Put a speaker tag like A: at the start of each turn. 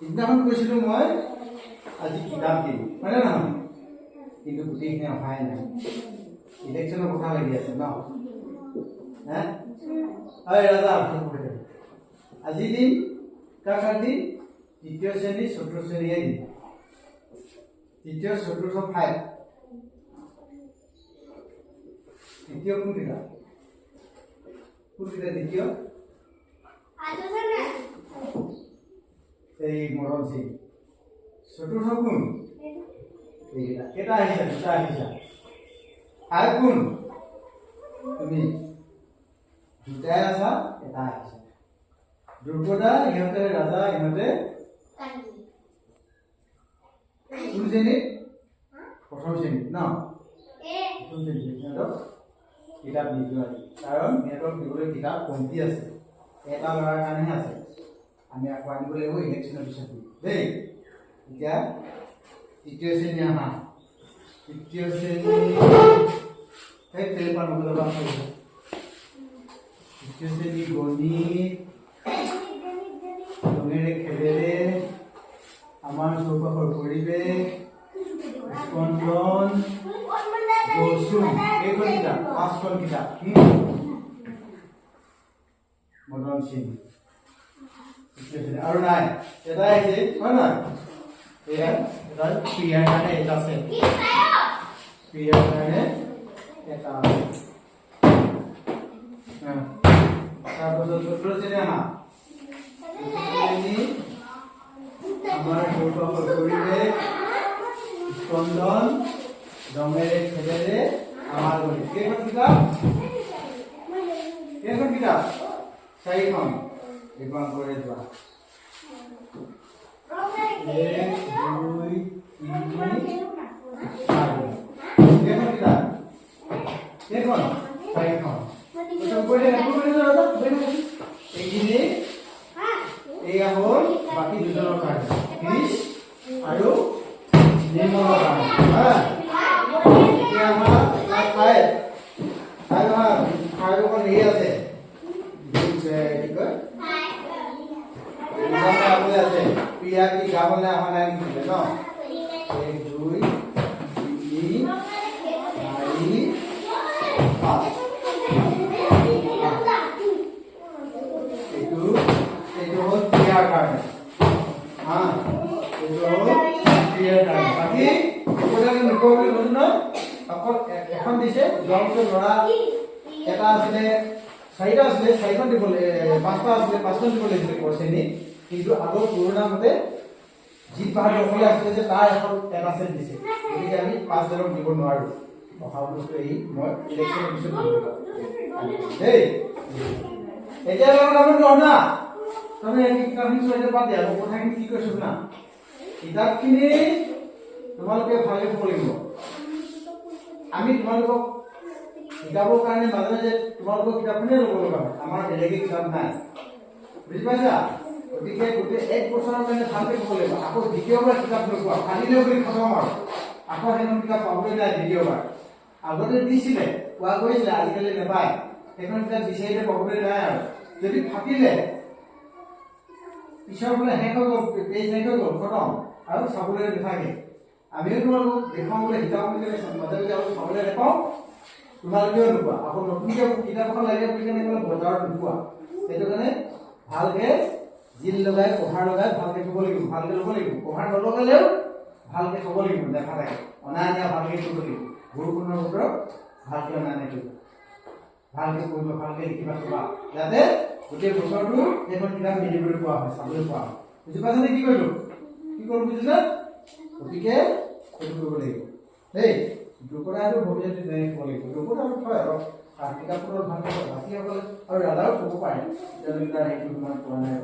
A: সিদিনাখন কৈছিলো মই আজি কিতাপ দিম হয় না নহয়, কিন্তু গোটেইখিনি অহাই নাই। ইলেকশ্যনৰ কথা লাগি আছে ন। ৰাজা আজি দিম কাক দিম? তৃতীয় শ্ৰেণী চতুৰ্থ শ্ৰেণীয়ে দিম। তৃতীয় চতুৰ্থ 5 তৃতীয় কোন কিতাপ? দ্বিতীয় এই মৰম সিং। চতুৰ্থ কোন? এইকেইটা কেইটা আহিছা? দুটা আহিছা। 5 কোন? তুমি দুটাই আছা, এটা আহিছা। দ্ৰুপদা ইহঁতে, ৰাজা ইহঁতে কোন শ্ৰেণীত? প্ৰথম শ্ৰেণীত ন। প্ৰথম শ্ৰেণীত সিহঁতক কিতাপ নিদিওঁ আজি, কাৰণ সিহঁতক দিবলৈ কিতাপ কমতি আছে। এটা ল'ৰাৰ কাৰণেহে আছে। আমি আকৌ আনিব লাগিব ইলেকশ্যনৰ পিছত দেই। এতিয়া তৃতীয় শ্ৰেণী আহা। তৃতীয় শ্ৰেণী তৃতীয় শ্ৰেণী গণিত, ৰঙেৰে খেলেৰে, আমাৰ চৌপাশৰ পৰিৱেশ, স্পন্দন, ৰচুন, এইখন কিতাপ 5খন কিতাপ। মদন সিং আৰু নাই এটা আহিছে হয় নহয়? এয়া এটা প্ৰিয়াৰ কাৰণে এটা আছে, প্ৰিয়াৰ কাৰণে এটা আছে। তাৰপাছত চতুৰ্থ শ্ৰেণী আহা। আমাৰ চৌপাশৰ পৰিৱেশ, স্পন্দন, ৰঙেৰে খেলেৰে, আমাৰ গণিত। কেইখন কিতাপ? কেইখন কিতাপ? 4খন। এইখন কৰি যোৱা 1 2 3 4। কেইখন কিতাপ? কেইখন? 4খন। এইখিনি এয়া হ'ল বাকী দুজনৰ কাৰণে, কৃষ আৰু নিৰ্মলৰ কাৰণে। এতিয়া আমাৰ হেৰি আছে, কি কয় আছে প্ৰিয়া কি গাবলৈ অহা নাই নেকি ন? 1 2 3 4 5। এইটো হ'ল প্ৰিয়াৰ কাৰণে। এইটো হ'ল প্ৰিয়াৰ কাৰণে। বাকী নকওঁ বুলি কৈছো নহয়, অকল এখন দিছে। যোৱা বছৰ ল'ৰা এটা আছিলে, 4টা আছিলে, 4খন দিব, 5টা আছিলে, 5খন দিব লাগিছিলে শ্ৰেণী। কিন্তু আগৰ পুৰণা মতে জিত বাহাদুৰ অকলে আছিলে যে তাৰ এখন এটা শ্ৰেণী দিছে। গতিকে আমি 5জনক দিব নোৱাৰো। অহা বস্তু এই মই ইলেকশ্যনৰ পিছত দেই। এতিয়া না তাৰমানে কিতাপখিনি চোৱাইতে বাদ দিয়া, মই কথাখিনি কি কৈছো না, কিতাপখিনি তোমালোকে ভালকে পঢ়িব লাগিব। আমি তোমালোকক কিতাপৰ কাৰণে মাজে মাজে তোমালোকৰ কিতাপখনেই ল'ব লগা হয়, আমাৰ বেলেগে কিতাপ নাই, বুজি পাইছা? গতিকে গোটেই 1 বছৰৰ কাৰণে ভালকে পঢ়িব লাগিব। আকৌ দ্বিতীয়বাৰ কিতাপ নোপোৱা, ফালিলেও বুলি খতম আৰু আকৌ সেইখন কিতাপ পাবলৈ নাই দ্বিতীয়বাৰ। আগতে দিছিলে, পোৱা গৈছিলে, আজিকালি নাপায়। সেইখন কিতাপ বিচাৰিলে পাবলৈ নাই আৰু যদি থাকিলে পিছৰ বোলে শেষ হৈ গ'ল, পেজ শেষ হৈ গ'ল, খতম আৰু চাবলৈ নাথাকে। আমিও তোমালোকক দেখাওঁ বোলে, শিকাওঁ বুলি মাজে মাজে আকৌ চাবলৈ নাপাওঁ, তোমালোকেও নোপোৱা। আকৌ নতুনকৈ কিতাপ এখন লাগে বুলি কেনে বজাৰত নোপোৱা। সেইটো কাৰণে ভালকে জিল লগাই, পঢ়াৰ লগাই ভালকে থ'ব লাগিব, ভালকে ল'ব লাগিব। পঢ়াৰ নলগালেও ভালকে থ'ব লাগিব, দেখা থাকে অনা নিয়া ভালকে কৰিব লাগিব। বৰষুণৰ বতৰত ভালকে অনা নিয়া কৰিব, ভালকে পঢ়িব, ভালকে লিখিবা থবা, যাতে গোটেই বছৰটো সেইখন কিতাপ মিলিবলৈ পোৱা হয়, চাবলৈ পোৱা হয়। বুজি পাইছানে? কি কৰিলো, কি কৰোঁ বুজিছা? গতিকে সেইটো কৰিব লাগিব দেই। দ্ৰুপদাটো ভৱিষ্যতে তেনেকৈ ক'ব লাগিব। দ্ৰুপদাটো থয় আৰু কিতাপখনত ভালকৈ বাকীসকলে আৰু ৰাজাও ক'ব পাৰে, তেওঁলোকে তাৰ সেইটো ইমান পোৱা নাই।